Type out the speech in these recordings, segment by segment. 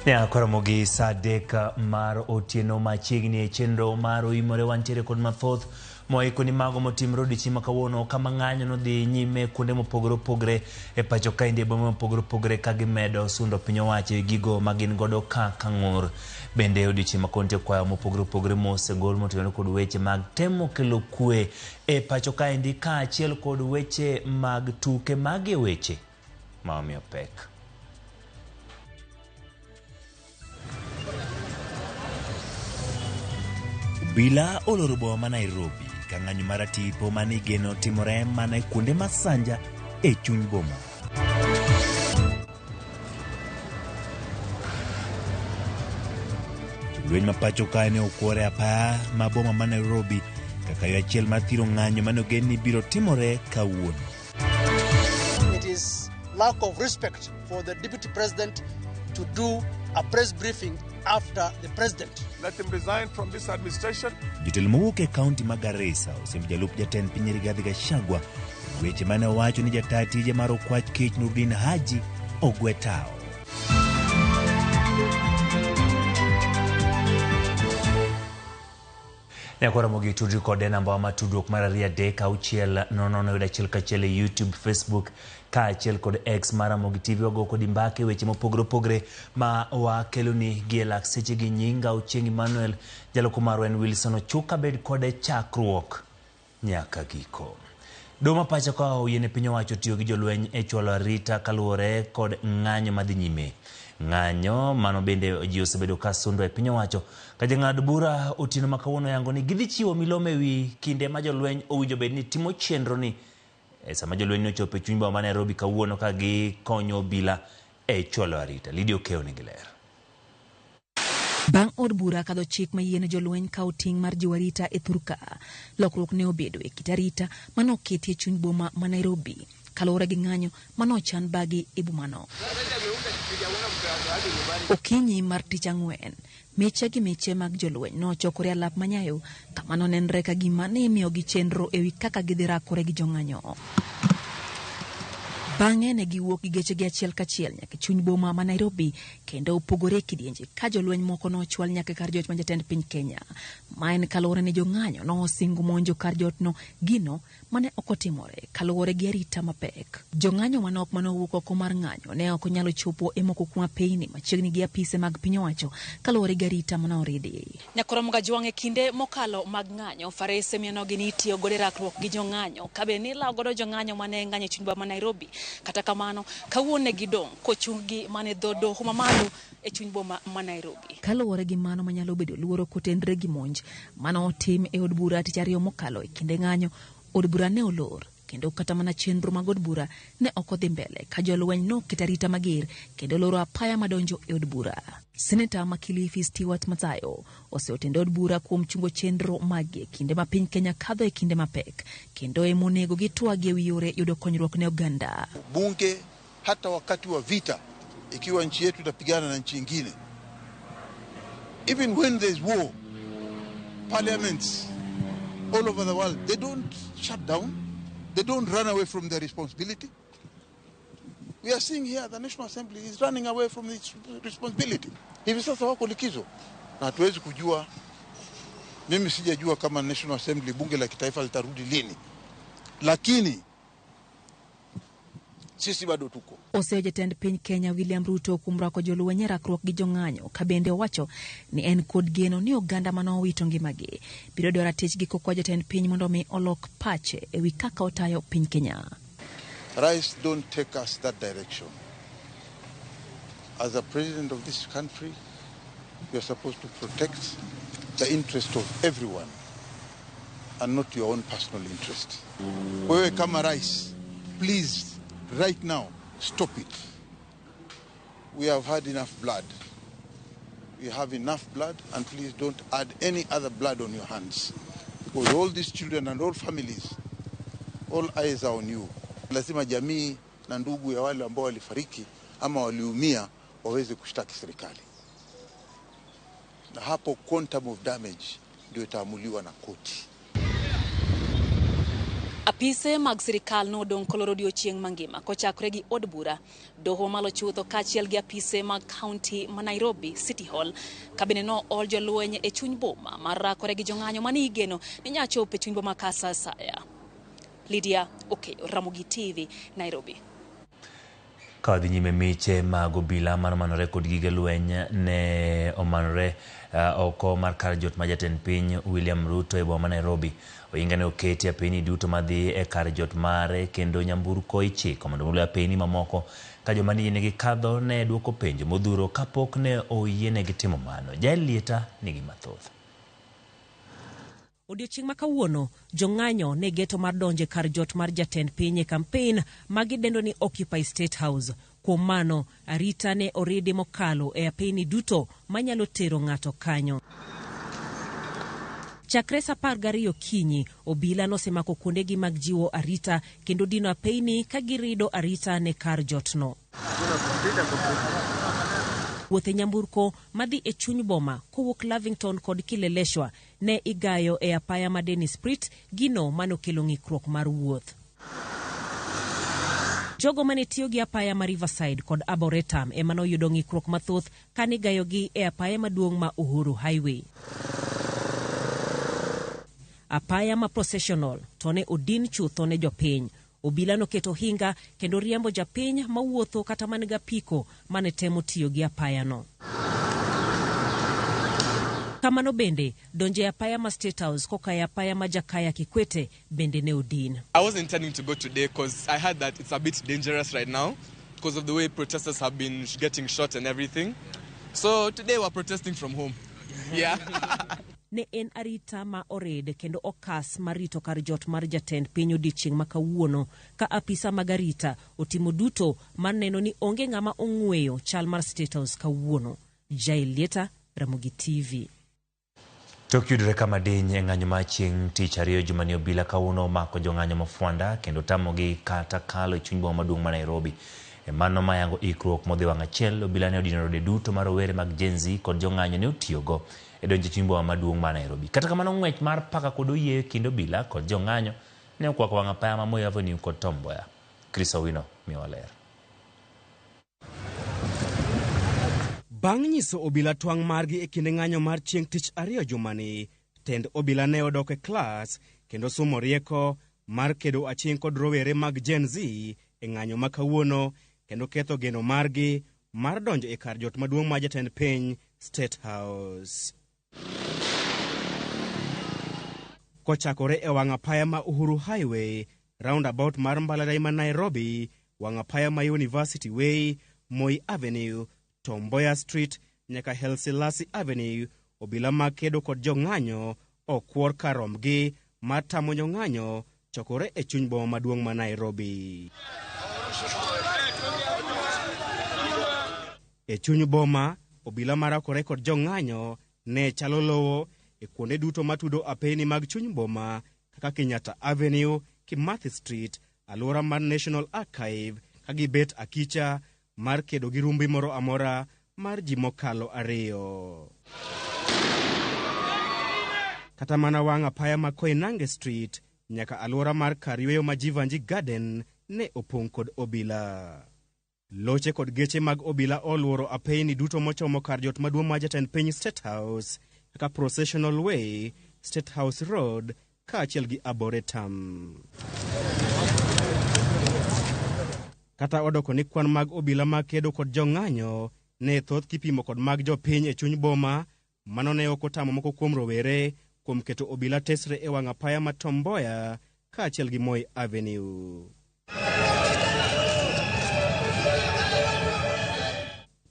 Ya Karamogi Sadeka mar otieno machiegni e chenro mar imore wantiere kod mathoth moiko ni mago motimre odiochieng' kawuono kama ng'anyo no dhi nyime kuonde mopogore opogore e pacho kae ndi bombe mopogore opogore ka gimedo sundo piny owacho e gigo magin godo kaka ng'ur. Bende odiochieng' ma konte kwayo mopogore opogore mosegol motenore kod weche mag temo kelo kwe e pacho kae ndi kaachiel kod weche mag tuke mag weche ma omiyo pek. Bila oloro boma ma Nairobi ka ng'anyo mar tipo manigeno timore mana kuonde masanja e chuny boma. Jolweny ma pacho kae ne okwore apaya ma boma ma Nairobi kaka yo achiel mar thiro ng'anyo manogen ni biro timore kawuono. It is lack of respect for the deputy president to do a press briefing after the president. Let him resign from this administration. Jotelo mowuok e kaunti ma Garissa osem jalup jatend piny Rigathi Gachagua weche mane owacho ni jataa tije mar okwach kech Nurdin Haji ogwe tao. Ne Karamogi tudri kode namba ma tudruok mar 3-6-0-1 e YouTube, Facebook kaachiel kod X mar Ramogi TV wago kod mbake weche mopogore opogore ma wakelo ni gielak seche gi nyinga Ochieng' Emmanuel jaloko marwa en Wilson Ochuka bed kode chakruok nyaka giko. Doma pacha ka oyiene piny owacho tiyo gi jolweny e chwalo arita kaluwore kod ng'anyo madhi nyime. Ng'anyo mano bende ji osebedo ka sundo e piny owacho ka jang'ad bura Otieno ma kawuono yango ni gidhi chiwo milome wi kinde ma jolweny owinjo bed ni timo chenro ni sama jolweny no chopo e chuny boma ma Nairobi kawuono ka gikonyo obila e chwalo arita. Lidia Okeo nigi ler. Bang' od bura kadho chik mayiene jolweny kawo ting' mar jiwo arita e thurka, lokruok ne obedo e kit arita manoketi e chuny boma ma Nairobi kaluwore gi ng'anyo manochan bagi e bomano. Okinyi mar tich ang'wen, meche gi meche mag jolweny nochokore alap manyayo kama nonenre ka gima ne imiyogi chenro ewi kaka gidhi rakore gi jong'anyo. Bang'e ne giwuok gi gechegi achiel kachiel nyaka chuny boma ma Nairobi kendo opogore kidienje ka jolweny moko nochwal nyaka kar jot ma jatend piny Kenya. Ma en kaluwore ni jong'anyo nosingo monjo kar jotno gino mane okotimore kaluwore gi arita mapek. Jong'anyo manok manowuok oko mar ng'anyo ne ok onyalo chopo e moko kuom apeyni machiegni gi apise mag piny owacho kaluwore gi arita manoridi. Nyakoromoga jwang' e kinde mokalo mag ng'anyo farese mienogi ni itiyo godo e rakruok gi jong'anyo kabe ni lawo godo jong'anyo mane ng'anyo e chuny boma ma Nairobi. Kata kamano kawuone gidong' kochung'gi mane dhodo huma malo e chuny boma ma Nairobi. Kaluwore gi mano manyalo bedo luoro kotenre gi monj mano otim e od bura tich ariyo mokalo e kinde ng'anyo, od bura ne olor kendo kata mana chenro mag od bura ne ok odhi mbele ka jolweny noketo arita mager kendo loro apaya madonjo e od bura. Seneta ma Kilifi Stewart Mathayo oseotendo od bura kuom chungo chenro mage kinde ma piny Kenya kadho e kinde mapek kendo monego gitwagi ewi yore yudo konyruok ne oganda. Bunge hata wakati wa vita ikiwa nchi yetu itapigana na nchi nyingine, even when there's war, parliaments all over the world, they don't shut down, they don't run away from their responsibility. We are seeing here the National Assembly is running away from its responsibility. Hivi sasa wako likizo na hatuwezi kujua, mimi sijajua kama National Assembly bunge la kitaifa litarudi lini, lakini sisi bado tuko. Oseo jatend piny Kenya William Ruto kumrako jolweny rakruok gi jong'anyo kabende owacho ni en kod geno ni oganda manowito ngimagi biro dwaro tich gi kokwa jatend piny mondo mi olok pache ewi kaka otayo piny Kenya. Rise, don't take us that direction. As a president of this country, you are supposed to protect the interest of everyone and not your own personal interest. Wewe kama rais, please, right now, stop it. We have had enough blood. We have enough blood, and please don't add any other blood on your hands. Because all these children and all families, all eyes are on you. Lazima jamii na ndugu ya wale ambao walifariki ama waliumia waweze kushtaki serikali. Na hapo quantum of damage ndio itaamuliwa na koti. Apise mag sirikal no dong koloro odiochieng' mangima kochakore gi od bura, doho malo chutho kaachiel gi apise mag kaunti ma Nairobi City Hall. Kabine no ol jolweny e chuny boma marakore gi jong'anyo mane igeno ni nyachopo e chuny boma ka sa saya. Lydia Okeyo, Ramogi TV, Nairobi. Kadhi nyime miche mag obila manore kod gige lweny ne omanore oko mar kar jot ma jatend piny William Ruto e boma Nairobi. Oinga ne oketi apeni duto madhi e kar jot mare kendo nyamburko ichiko mondo oluw apeni mamoko ka joma nigi kadho ne duoko penjo modhuro kapok ne oyienegi timo mano. Jaelieta nigi mathoth. Odiochieng' ma kawuono jong'anyo ne geto mar donje kar jot mar jatend piny e kampen magidendo ni Occupy State House. Kuom mano, arita ne oridi mokalo e apeni duto manyalo tero ng'ato kanyo. Chakre sa 12 kinyi, obila nosemako kuondegi mag jiwo arita kendo dino apeni ka girido arita ne kar jotno. Wuothe nyamburko madhi e chuny boma kowuok Lavington kod Kileleshwa ne igayo e apaya ma Dennis Pritt, gino manokelo ng'ikruok mar wuoth. Jogo mane tiyo gi apaya ma Riverside kod Arboretum ema noyudo ng'ikruok mathoth kane gayogi e apaya maduong' ma Uhuru Highway. Apaya ma Processional to ne odin chutho ne jopiny. Obila noketo hinga kendo riembo japiny mawuotho kata maniga piko mane temo tiyo gi apaya no. Kamano bende, donje apaya ma State House koka apaya ma Jakaya Kikwete bende ne odin. I wasn't intending to go today because I heard that it's a bit dangerous right now because of the way protesters have been getting shot and everything. So today we're protesting from home. Yeah. Ne en arita ma ored kendo okas marito kar jot mar jatend piny odiochieng' ma kawuono ka apisa mag arita otimo duto mar neno ni onge ng'ama ong'weyo chal mar State House kawuono. Jaelieta, Ramogi TV. Tok yudre kama diny e ng'anyo ma chieng' tich ariyo jumani obila kawuono mako jong'anyo mafuanda kendo tamogi kata kalo e chuny boma maduong' ma Nairobi. E mano mayango ikruok modhi wang' achiel, obila ne odino rode duto mar rowere mag Gen Z kod jong'anyo ne otiyogo e donjo chuny boma maduong' ma Nairobi. Kata kamano ng'wech mar paka kod oyie kendo obila kod jong'anyo ne okwako wang' apaya ma Moi Avenue kod Tom Mboya. Chris Owino miwa ler. Bang' nyiso obila twang' margi e kinde ng'anyo mar chieng' tich ariyo jumani, tend obila ne odok e klas kendo somo rieko mar kedo aching' kod rowere mag Gen Z e ng'anyo ma kawuono kendo ketho geno margi mar donjo e kar jot maduong' ma jatend piny State House. Kochakore e wang' apaya ma Uhuru Highway, roundabout mar Mbalariany ma Nairobi, wang' apaya ma University Way, Moi Avenue, Tom Mboya Street nyaka Haile Selassie Avenue, obila mag kedo kod jong'anyo okwor karomgi mar tamo jong'anyo chokore e chuny boma maduong' ma Nairobi. E chuny boma, obila marakore kod jong'anyo ne chalo lowo e kuonde duto matudo apeni mag chuny boma kaka Kenyatta Avenue, Kimathi Street, alwora mar National Archive, kagibet akicha mar kedo gi rumbi moro amora mar ji mokalo ariyo. Kata mana wang' apaya ma Koinange Street nyaka alwora mar kar yweyo ma Jivanji Garden ne opong' kod obila. Loche kod geche mag obila oluoro apeni duto mochomo kar jot maduong' ma jatend piny State House kaka Processional Way, State House Road kaachiel gi Arboretum. Kata odoko ni kwan mag obila mag kedo kod jong'anyo ne thoth kipimo kod mag jopiny e chuny boma, mano ne ok otamo moko kuom rowere kuom keto obila tesre e wang' apaya ma Tom Mboya kaachiel gi Moi Avenue.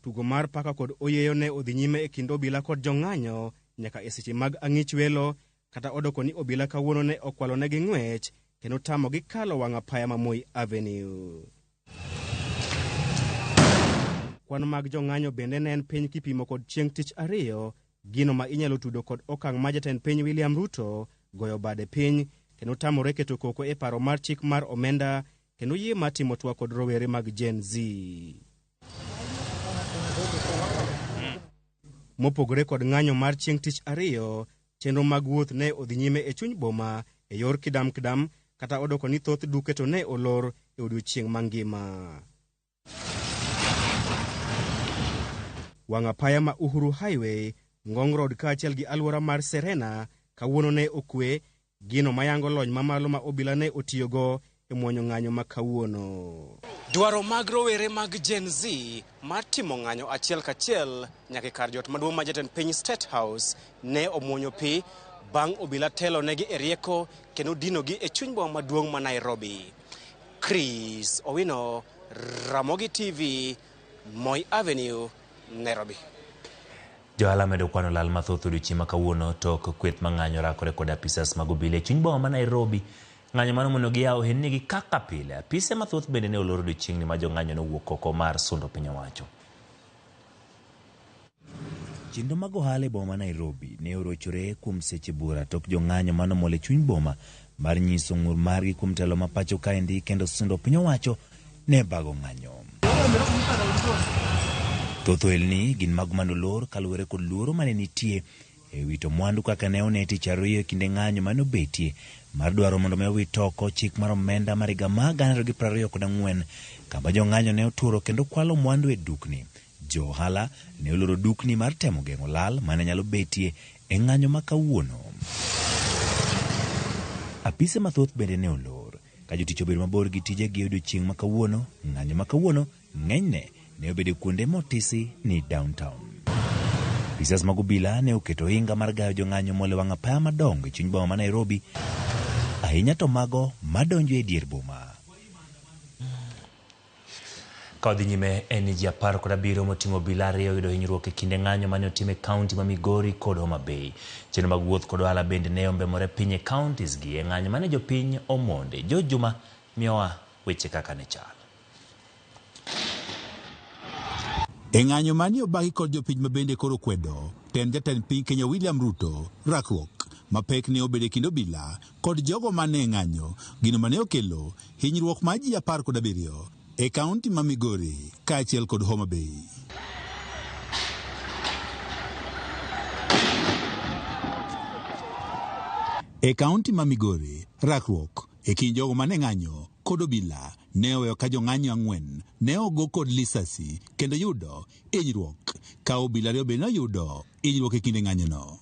Tugo mar paka kod oyeyo ne odhi nyime e kind obila kod jong'anyo nyaka e seche mag ang'ich welo, kata odoko ni obila kawuono ne okwalo negi ng'wech kendo tamo gi kalo wang' apaya ma Moi Avenue. Kwan mag jong'anyo bende ne en piny kipimo kod chieng' tich ariyo, gino ma inyalo tudo kod okang' ma jatend piny William Ruto goyo bade piny kendo tamore keto koko e paro mar chik mar omenda kendo yie matimo twak kod rowere mag Gen Z. Mopogore kod ng'anyo mar chieng' tich ariyo, chenro mag wuoth ne odhi nyime e chuny boma e yor kidam kata odoko ni thoth duke to ne olor e odiochieng' mangima. Wang' apaya ma Uhuru Highway, Ngong Road kaachiel gi alwora mar Serena kawuono ne okwe, gino mayango lony mamalo ma obila ne otiyogo e muonyo ng'anyo ma kawuono. Dwaro mag rowere mag Gen Z mar timo ng'anyo achiel kachiel nyaka kar jot maduong' ma jatend piny State House ne omuonyo pi bang' obila telo negi e rieko kendo dinogi e chuny boma maduong' ma Nairobi. Chris Owino, Ramogi TV, Moi Avenue, Nairobi. Johala medo kwano lal mathoth odiochieng' ma kawuono tok kweth mang'anyo rakore kod apisas mag obila e chuny boma ma Nairobi. Ng'anyo mano mono giyawo hennigi kaka pile. Apise mathoth bende ne oloro odiochieng' ni ma jong'anyo nowuok oko mar sundo piny owacho. Chenro mag ohala e boma ma Nairobi ne orochore kuom seche bura tok jong'anyo mano mole chuny boma mar nyiso ng'ur margi kuom telo ma pacho kaendi kendo sundo piny owacho ne bago ng'anyo. Thoth ohelni gin mag manolor kaluwore kod luoro mane nitie e wito mwandu kaka ne oneti chario e kinde ng'anyo mane obetie mar dwaro mondo me owit oko chik mar omenda mar higa mar 2024 kama jong'anyo ne oturo kendo kwalo mwandu e dukni. Johala ne oloro dukni mar temo geng'o lal mane nyalo betie e ng'anyo ma kawuono. Apise mathoth bende ne olor ka jotich obedo mabor gi tijegi e odiochieng' ma kawuono. Ng'anyo ma kawuono ng'enyne ne obedo kuonde motisi ni downtown. Apisas mag obila ne oketo hinga mar gayo jong'anyo mole wang' apaya madongo e chuny boma ma Nairobi, ahinya to mago madonjo e dier boma. Ka odhi nyime en ji 17 moting'o obila 2 yudo hinyruok e kinde ng'anyo mane otim e kaunti ma Migori kod Homa Bay. Chenro mag wuoth kod ohala bende ne ombemore piny e kauntis gi e ng'anyo mane jopiny omonde. Jo Juma miyowa weche kaka ne chal. E ng'anyo mani obagi kod jopiny ma bende koro kwedo, jatend piny Kenya William Ruto, rakruok mapek ne obedo e kind obila kod jogo mane e ng'anyo, gino mane okelo hinyruok ma ji 17 e kaunti ma Migori kaachiel kod Homa Bay. E kaunti ma Migori, rakruok e kind jogo mane ng'anyo kod obila ne oweyo ka jong'anyo 4 ne ogo kod lisasi kendo yudo hinyruok, ka obila 2 bende oyudo hinyruok e kinde ng'anyono.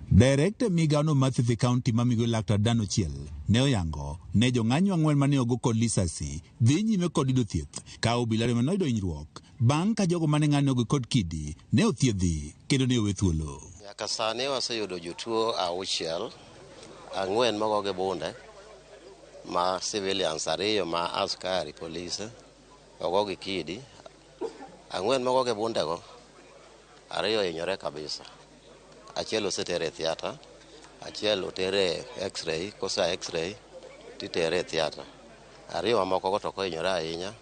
Director Migano Mathithi County ma Migori Laktar Dan Ochiel ne oyango ne jong'anyo 4 mane ogo kod lisasi dhi nyime kod yudo thieth, ka obila 2 mane oyudo hinyruok bang' ka jogo mane ng'anyo ogo kod kidi ne othiedhi kendo ne owe thuolo. Nyaka sani waseyudo jotuo 6, 4 mogo gi bunde ma civilians, 2 ma askari polise ogo gi kidi, 4 mogo gi bundego, 2 hinyore kabisa. Achiel osetere e theater, achiel otere x-ray, kosa x-ray titere e theater. 2 mamoko to kohinyore ahinya,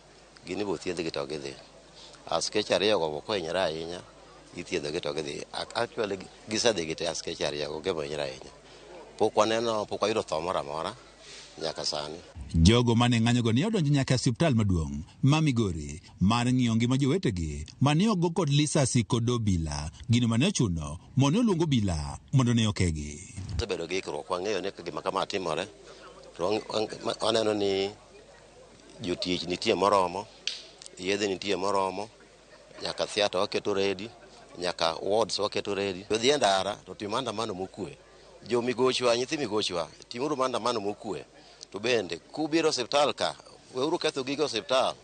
gini bo thiedhgi to gidhi. Askeche 2 go kohinyore ahinya, ithiedhogi to gidhi. Actually gisedhi gite askeche 2 go gemo hinyore ahinya. Pok wayudo tho moro amora nyaka sani. Jogo mane ng'anyogo ne odonjo nyaka osiptal maduong' ma Migori mar ng'iyo ngima jowetegi mane ogo kod lisasi kod obila, gino mane ochuno mondo oluongo obila mondo ne okegi. Osebedo gi ikruok, wang'eyo ni gima kama timore, to waneno ni jotich nitie moromo, yedhe nitie moromo, nyaka theater waketo ready, nyaka wards waketo ready. Dhi e ndara to tim maandamano mokue. Jo migochwa, nyithi migochwa, timuru maandamano mokue. To bende kubiro osiptal ka, weuru ketho gigo osiptal,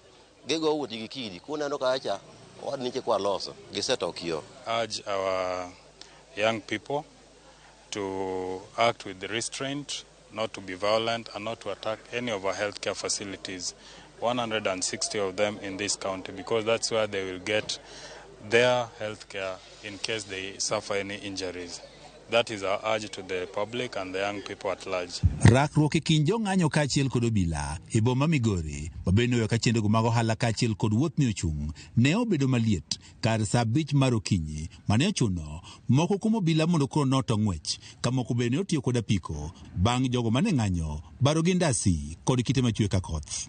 gigo wuoti gi kidi, kuneno ka acha wad niche kwa loso, gisetokio. Urge our young people to act with restraint, not to be violent and not to attack any of our healthcare facilities, 160 of them in this county, because that's where they will get their healthcare in case they suffer any injuries. That is our urge to the public and the young people at large. Rakruok e kind jong'anyo kaachiel kod obila e boma Migori, mabende oweyo ka chenrogo mag ohala kaachiel kod wuoth ne ochung', ne obedo maliet kar saa 5 mar okinyi, mane ochuno moko kuom obila mondo koro noto ng'wech, ka moko bende otiyo kod apiko bang' jogo mane ng'anyo baro gi ndasi kod kite machwe ka koth.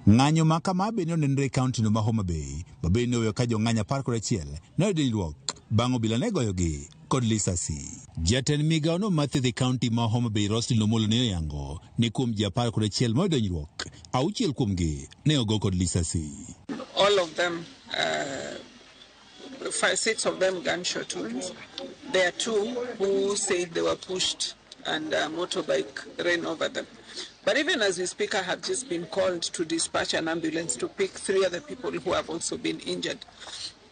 Ng'anyo ma kama bende onenre e kaunti no ma Homa Bay, babende oweyo ka jong'anyo 11 ne oyudo hinyruok bang' obila ne goyogi kod lisasi. Jatend migao no mathiedho kaunti ma Homa Bay Roslyn Omolo ne oyango ni kuom ji 11 ma oyudo hinyruok, 6 kuomgi ne ogo kod lisasi. All of them, 6 of them gunshot wounds. There are 2 who said they were pushed and a motorbike ran over them. But even as we speak, I have just been called to dispatch an ambulance to pick 3 other people who have also been injured.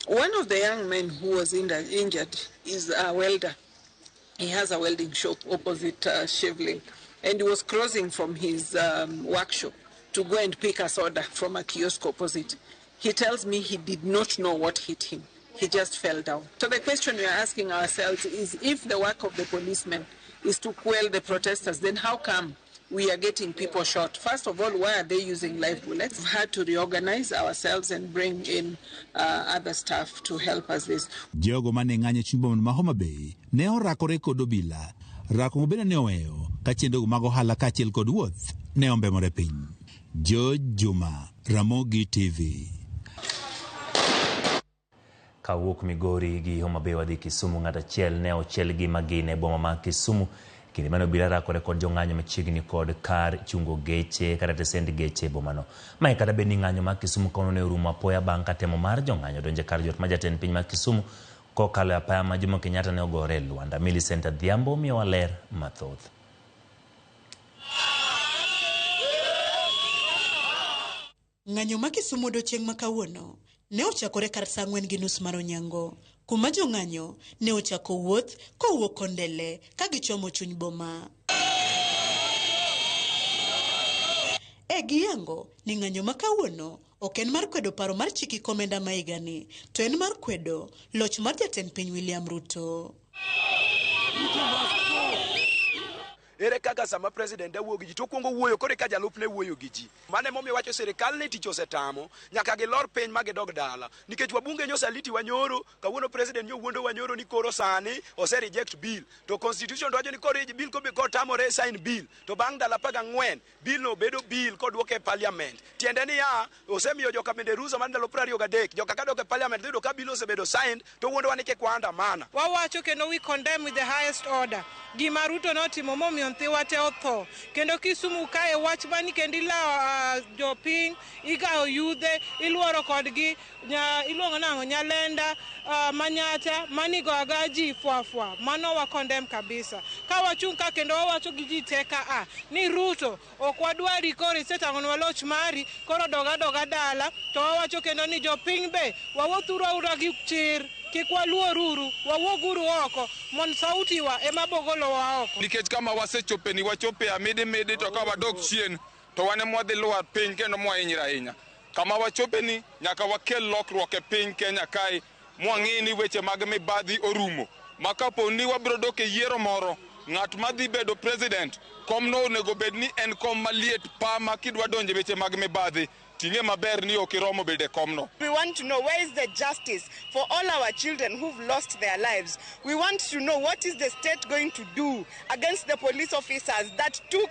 One of the young men who was injured is a welder. He has a welding shop opposite Shevling, and he was crossing from his workshop to go and pick a soda from a kiosk opposite. He tells me he did not know what hit him. He just fell down. So the question we are asking ourselves is, if the work of the policemen is to quell the protesters, then how come we are getting people shot? First of all, why are they using live bullets? We've had to reorganize ourselves and bring in other staff to help us this. Jogo mane ng'anyo chimbo ma Homa Bay ne orakore kod obila. Rako bende ne oweyo ka chendogo mag ohala kaachiel kod wuoth ne ombemore piny. George Juma, Ramogi TV. Kawuok Migori gi Homa Bay wadhi Kisumu, ng'at achiel ne ochiel gi magine e boma ma Kisumu. Kinde mane obila rakore kod jong'anyo machiegni kod kar chungo geche kata tesend geche e bomano. Mae kata bed ni ng'anyo ma Kisumu kono ne orumo apoya bang' ka temo mar jong'anyo donje kar jot ma jatend piny ma Kisumu kokalo apaya ma Jomo Kenyatta ne ogore Luanda. Millicent Adhiambo miyowa ler mathoth. Ng'anyo ma Kisumu odiochieng' ma kawuono ne ochakore kar saa 4:30 mar onyango, kuma jong'anyo ne ochako wuoth kowuok Kondele ka gichomo chuny boma. E giyango ni ng'anyo ma kawuono ok en mar kwedo paro mar chiki komenda ma higani, to en mar kwedo loch mar jatend piny William Ruto. Ere kaka sama president awuo gi ji to kuongo wuoyo kore ka jalup ne wuoyo gi ji. Mane momi wacho sirikal ne tich osetamo nyaka gilor piny ma gidog dala. Nikech wabunge nyosaliti wanyoro, kawuono president nyowuondo wanyoro ni koro sani ose reject bill. To constitution wacho ni koro bill ko be tamore sign bill. To bang' dala 14 bill no bedo bill kodwoke e parliament. Tiende ni osemiyo joka bende rusa man ndalo 23 joka kadok e parliament yudo ka bill osebedo signed to wuondo wanike kwanda mana. Wawacho kendo we condemn with the highest order. Gima Ruto notimo momiyo wate otho kendo Kisumu kae wach mani kendo ilawo jopiny igawo yudhe iluoro kodgi iluongo nang'o Nyalenda Manyata manigo aga ji fuafua. Mano wa condemn kabisa. Ka wachung' ka kendo wawacho gi ji teka ni Ruto ok wadwari koro isetang'onwa loch mari koro doga dala, to wawacho kendo ni jopiny be wawuothuru aura gi chir. Kikwaluoruru wawuoguru oko mon sauti wa ema bogolo wa oko. Nikech kama wasechope ni wachope amidi to ka wadok chien to wane mwadhi luar piny kendo mwahinyra ahinya. Kama wachope ni nyaka wakel lokruok e piny Kenya kae mwang'i ni weche mag mibadhi orumo. Makapo ni wabiro dok e yiero moro ng'at madhi bedo president kom no onego bed ni en kom maliet pa ma kidwa donje weche mag mibadhi. We want to know where is the justice for all our children who've lost their lives. We want to know what is the state going to do against the police officers that took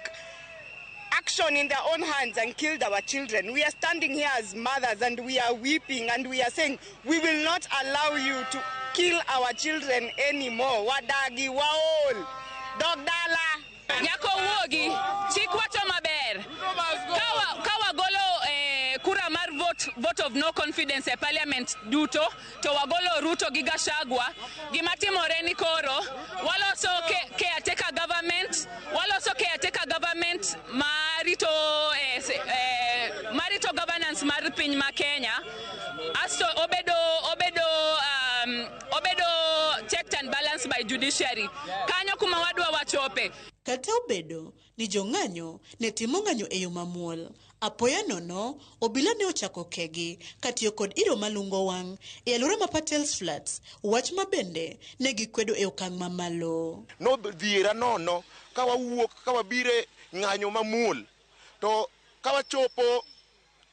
action in their own hands and killed our children. We are standing here as mothers and we are weeping and we are saying we will not allow you to kill our children anymore. Wadagi waol dogdala nyako wuogi chikwacho maber kawa golo kura mar vote of no confidence e parliament duto to wagolo Ruto gi Gachagua. Gima timore ni koro waloso caretaker government marito governance mar piny ma Kenya asto obedo checked and balanced by judiciary. Kanyo kuma wadwa wachope. Kata obedo ni jong'anyo ne timo ng'anyo e yo mamuol, apoya nono obila ne ochako kegi katiyo kod iro malungo wang' e alwora ma Patels Flats, wach mabende ne gikwedo e okang' mamalo. No dhiera nono ka wawuok ka wabire ng'anyo mamuol to ka wachopo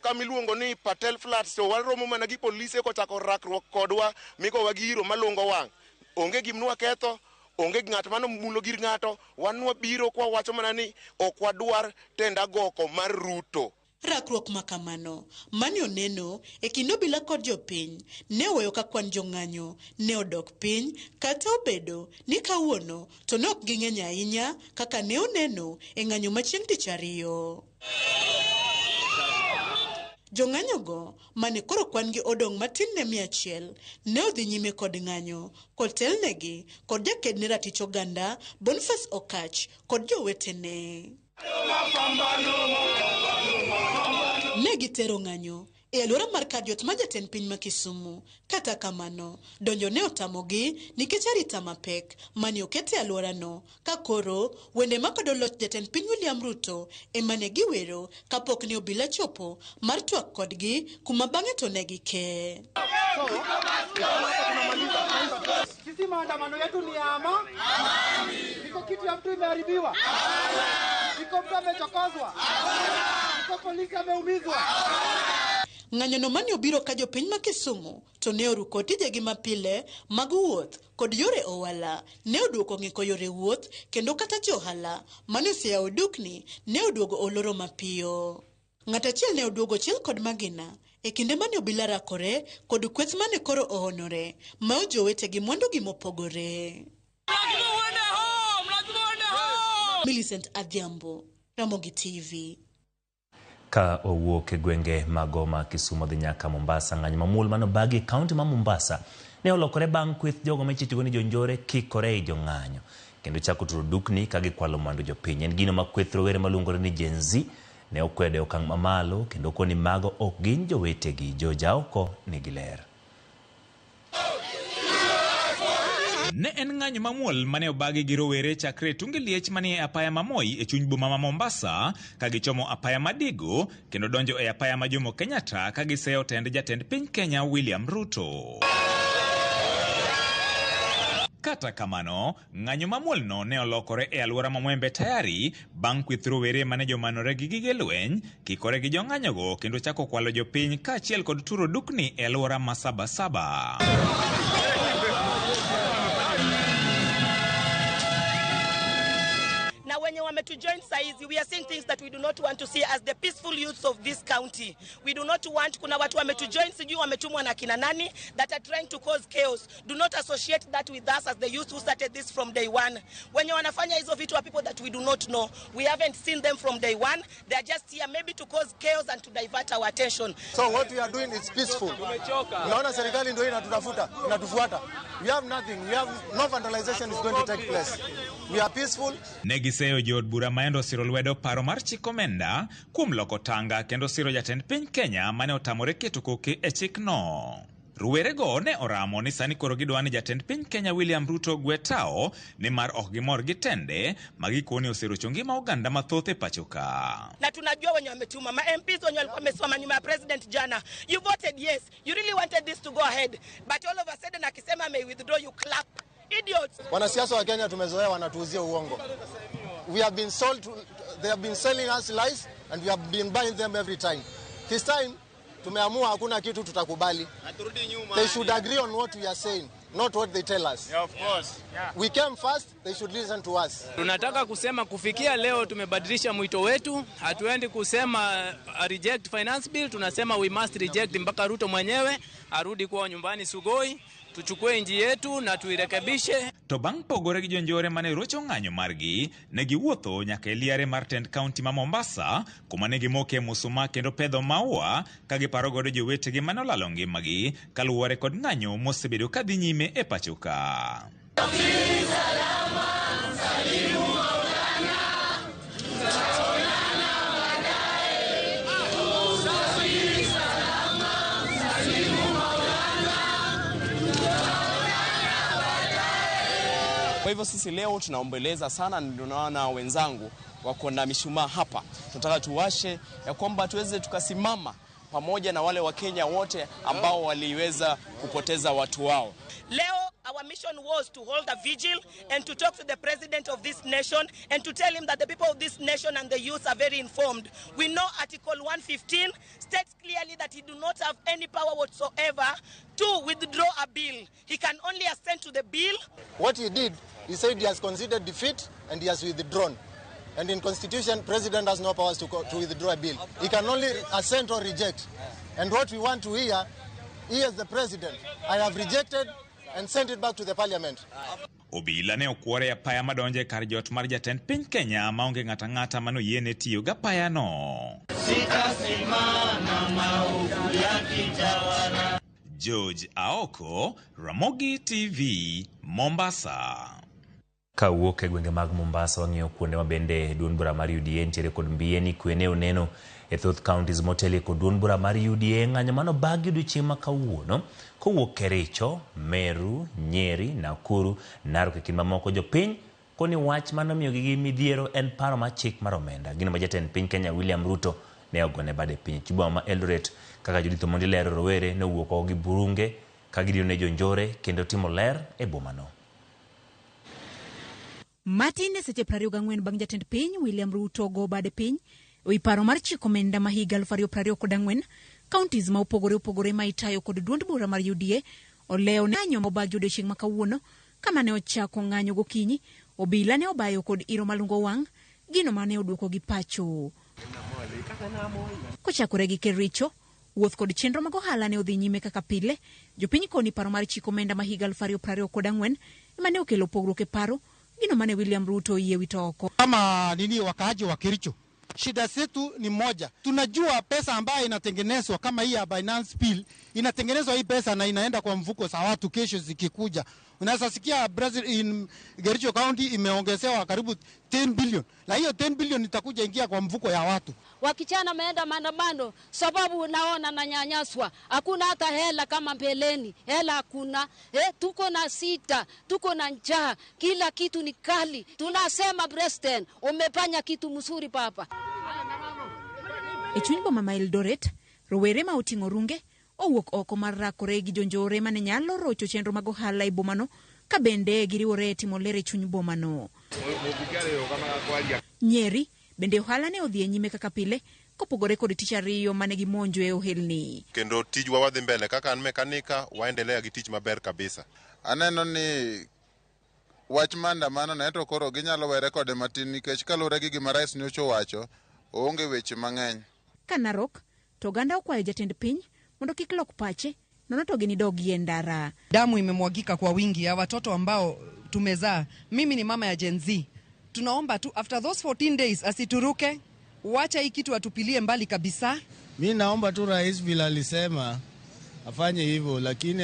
kamiluongo ni Patel Flats to waromo mana gi polise kochako rakruok kodwa migowa gi iro malungo wang'. Onge gimnwa ketho, onge ng'at mano mulo gir ng'ato, wanwa biro kwa wacho mana ni ok wadwar tenda goko mar Ruto. Rakruok makamano mane oneno e kind obila kod jopiny ne oweyo ka kwan jong'anyo ne odok piny, kata obedo ni kawuono to ne ok ging'eny ahinya kaka ne oneno e ng'anyo machieng' tich ariyo. Jong'anyogo mane koro kwan gi odong' matin ne 100 ne odhi nyime kod ng'anyo kotelnegi kod jakedne ratich oganda Boniface Okach kod jowetene. Ne gitero ng'anyo e alwora mar kar jot ma jatend piny ma Kisumu. Kata kamano, donjo ne otamogi nikech arita mapek mane okete alworano, ka koro wende makwedo loch jatend piny William Ruto ema ne giwero kapok ne obila chopo mar twak kodgi kuma bang'e to ne gike. Sisi maandamano yetu ni ama? Iko kitu ya mtu imeharibiwa? Iko mtu amechokozwa? Iko polisi ameumizwa? Ng'anyono mane obiro ka jopiny ma Kisumu to ne oruko tijegi mapile mag wuoth kod yore ohala, ne oduoko ng'iko yore wuoth, kendo kata johala mane oseyawo dukni ne oduogo oloro mapiyo. Ng'at achiel ne oduogo chiel kod magina e kinde mane obila rakore kod kweth mane koro ohonore ma ojowetegi mwandugi mopogore. Millicent Adhiambo, Ramogi TV. Ka owuok e gwenge mago ma Kisumu dhi nyaka Mombasa, ng'anyo mamuol mano bagi kaunti ma Mombasa ne olokore bang' kweth jogo michitigo ni jonjore kikore e jong'anyo kendo chako turo dukni ka gikwalo mwandu jopiny. En gino ma kweth rowere maluongore ni Gen Z ne okwede okang' mamalo kendo koni mago ok gin jowetegi. Joja oko nigi ler. Ne en ng'anyo mamuol mane obagi gi rowere chakre tunge liech manie apaya ma Moi e chuny boma ma Mombasa ka gichomo apaya ma Digo kendo donjo e apaya ma Jomo Kenyatta ka giseyo tend jatend piny Kenya William Ruto. Kata kamano, ng'anyo mamuolno ne olokore e alwora ma Mwembe Tayari bang' kweth rowere mane jomanore gi gige lweny kikore gi jong'anyogo kendo chako kwalo jopiny kaachiel kod turo dukni e alwora ma Sabasaba. Now when you want to join saizi, we are seeing things that we do not want to see as the peaceful youths of this county. We do not want kuna watu to join sijui wametumwa na kina nani that are trying to cause chaos. Do not associate that with us as the youth who started this from day one. When you wanafanya hizo vitu wa people that we do not know, we haven't seen them from day one. They are just here maybe to cause chaos and to divert our attention. So what we are doing is peaceful. Unaona serikali ndio inatufuata. We have nothing. We have no vandalization is going to take place. We are peaceful. Negiseyo jod bura maendo siro lwedo paro mar chik omenda kuom loko tanga kendo siro jatend piny Kenya mane otamore keto koke e chikno. Ruwerego ne oramo ni sani koro gidwani jatend piny Kenya William Ruto gwetao ni mar ok gimor gitende magikoni oserocho ngima oganda mathoth e pachoka. Na tunajua wenye wametuma ma MPs wenye walikuwa wamesoma nyuma ya president jana. You voted yes. You really wanted this to go ahead. But all of a sudden akisema may withdraw, you clap. Idiots. Wanasiasa wa Kenya tumezoea wanatuuzia uongo. We have been sold they have been selling us lies and we have been buying them every time. This time tumeamua hakuna kitu tutakubali. They should agree on what we are saying, not what they tell us. Yeah, of course. Yeah. We came first, they should listen to us. Tunataka kusema kufikia leo tumebadilisha mwito wetu. Hatuendi kusema reject finance bill, tunasema we must reject mpaka Ruto mwenyewe arudi kwa nyumbani Sugoi. Tuchukue inji yetu na tuirekebishe. To bang' pogore gi jonjore mane rocho ng'anyo margi, ne giwuotho nyaka e liare mar tend kaunti ma Mombasa, kuma ne gimoke musuma kendo pedho maua ka giparo godo jowetegi mane olalo ngimagi kaluwore kod ng'anyo mosebedo ka dhi nyime e pachoka. Kwa hivyo sisi leo tunaombeleza sana, ndio naona wenzangu wako na mishumaa hapa. Tunataka tuwashe ya kwamba tuweze tukasimama pamoja na wale wa Kenya wote ambao waliweza kupoteza watu wao. Leo our mission was to hold a vigil and to talk to the president of this nation and to tell him that the people of this nation and the youth are very informed. We know Article 115 states clearly that he do not have any power whatsoever to withdraw a bill. He can only assent to the bill. What he did, he said he has conceded defeat and he has withdrawn. And in Constitution, President has no powers to withdraw a bill. He can only assent or reject. And what we want to hear, he as the President, I have rejected and sent it back to the Parliament. Obila ne okuore apaya madonje kar jot mar jatend piny Kenya maonge ng'ata ng'ata mano yiene tiyo gapaya no. George Aoko, Ramogi TV, Mombasa. Kawuok e gwenge mag Mombasa wang'iyo kuonde ma bende duond bura mar UDA ntiere kod mbieni kwene oneno e thoth counties motelo kod duond bura mar UDA ng'anyo mano bagi odiochieng' ma kawuono kowuok Kericho, Meru, Nyeri, Nakuru, Narok e kind mamoko jopiny koni wach mano miyo gi midhiero en paro mar chik mar omenda. Gino ma jatend piny Kenya William Ruto ne ogone bade piny Chibuama ma Eldoret kaka Judith Omondi lero rowere ne wuok gi burunge ka gidio ne jonjore kendo timo ler e bomano. Martin seche 24 bang' jatend piny William Ruto go bade piny wi paro mar chiko omenda ma higa 2024 counties ma opogore ma itayo kod duond bura mar UDA oleo ne ng'anyo mobagi odiochieng' ma kawuono kama ne ochako ng'anyo gokinyi obila ne obayo kod iro malungo wang' gino mane oduoko gi pacho. Kochakore gi Kericho, wuoth kod chenro mag ohala ne odhi nyime kaka pile. Jopiny koni paro mar chiko omenda ma higa 2024 mane okelo pogruok e paro gino mane William Ruto yie wito oko. Kama wakaaji wa Kericho, shida zetu ni moja. Tunajua pesa ambayo inatengenezwa kama hii ya Binance Bill, inatengenezwa hii pesa na inaenda kwa mfuko za watu kesho zikikuja. Unaweza sikia Brazil in Kericho County imeongezewa karibu 10 billion. Na hiyo 10 billion itakuja ingia kwa mfuko ya watu. Wakichana meenda maandamano sababu naona na nyanyaswa. Hakuna hata hela kama mbeleni. Hela hakuna. Tuko na sita, tuko na njaa. Kila kitu ni kali. Tunasema President, umefanya kitu mzuri papa. Echuny boma ma Eldoret, rowere ma oting'o runge owuok oko mar rakore gi jonjore mane nyalo rocho chenro mag ohala e bomano ka bende giriwore timo ler e chuny bomano. Nyeri bende ohala ne odhi nyime kaka pile kopogore kod tich ariyo mane gimonjo e ohelni. Kendo tijwa wadhi mbele kaka an mekanika waendelea gi tich maber kabisa. Aneno ni wach maandamano na to koro ginyalo were kode matin nikech kalure gi gima rais ne owacho onge weche mang'eny. Ka Narok to oganda okwayo jatend piny mondo kik lok pache nono to gini dog yendara. Damu imemwagika kwa wingi ya watoto ambao tumezaa. Mimi ni mama ya Gen Z. Tunaomba tu after those 14 days asituruke, wacha hii kitu atupilie mbali kabisa. Mimi naomba tu rais bila alisema afanye hivyo, lakini